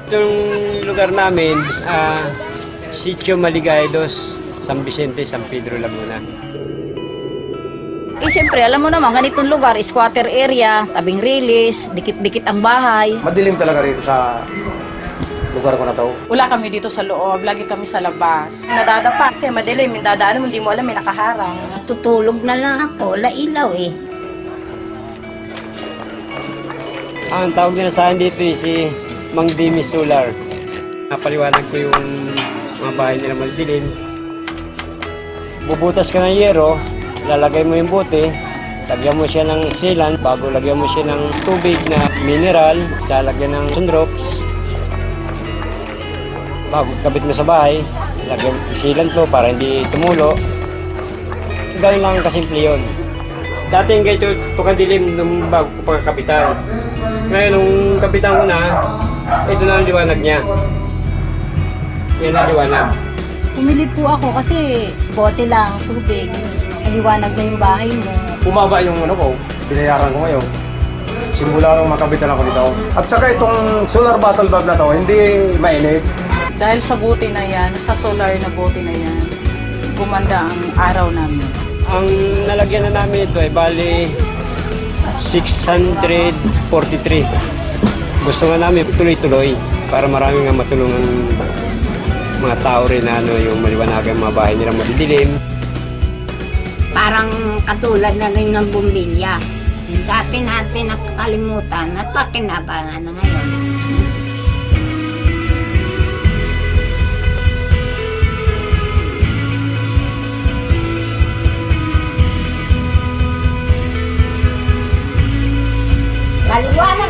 Itong lugar namin, Sitio Maligaya 2, San Vicente, San Pedro, Laguna. Siyempre, alam mo naman, ganitong lugar, squatter area, tabing release, dikit-dikit ang bahay. Madilim talaga rito sa lugar ko na to. Wala kami dito sa loob, lagi kami sa labas. Nadadapa kasi madilim, yung dadaan mo, hindi mo alam, may nakaharang. Tutulog na lang ako, wala ilaw eh. Ang tawag nila sa akin dito si Mang Dimi Solar. Napaliwanag ko yung mga bahay nila madilim. Bubutas ka ng yero, lalagay mo yung bote, lagyan mo siya ng sealant, bago lagyan mo siya ng tubig na mineral, lagyan ng sunrops. Bago kabit mo sa bahay, lagyan sealant mo para hindi tumulo. Ganun lang kasimple yun. Dati yung ganito, ito kadilim nung bago ko pagkakapitan. Ngayon, nung kapitan ko na, ito na ang liwanag niya. Yan ang liwanag. Pumili po ako kasi bote lang, tubig. Maliwanag na yung bahay mo. Bumaba yung ano ko, binayaran ko ngayon. Simula nung makabitan ako dito. At saka itong solar bottle bulb na to, hindi mainit. Dahil sa buti na yan, sa solar na buti na yan, gumanda ang araw namin. Ang nalagyan na namin ito ay bali 643. Gusto nga namin tuloy-tuloy para marami nga matulungan mga tao rin na yung maliwanagan mga bahay nila madidilim. Parang katulad na rin ng bumbilya. Dati natin nakakalimutan at pakinabangan na ngayon. Maliwanag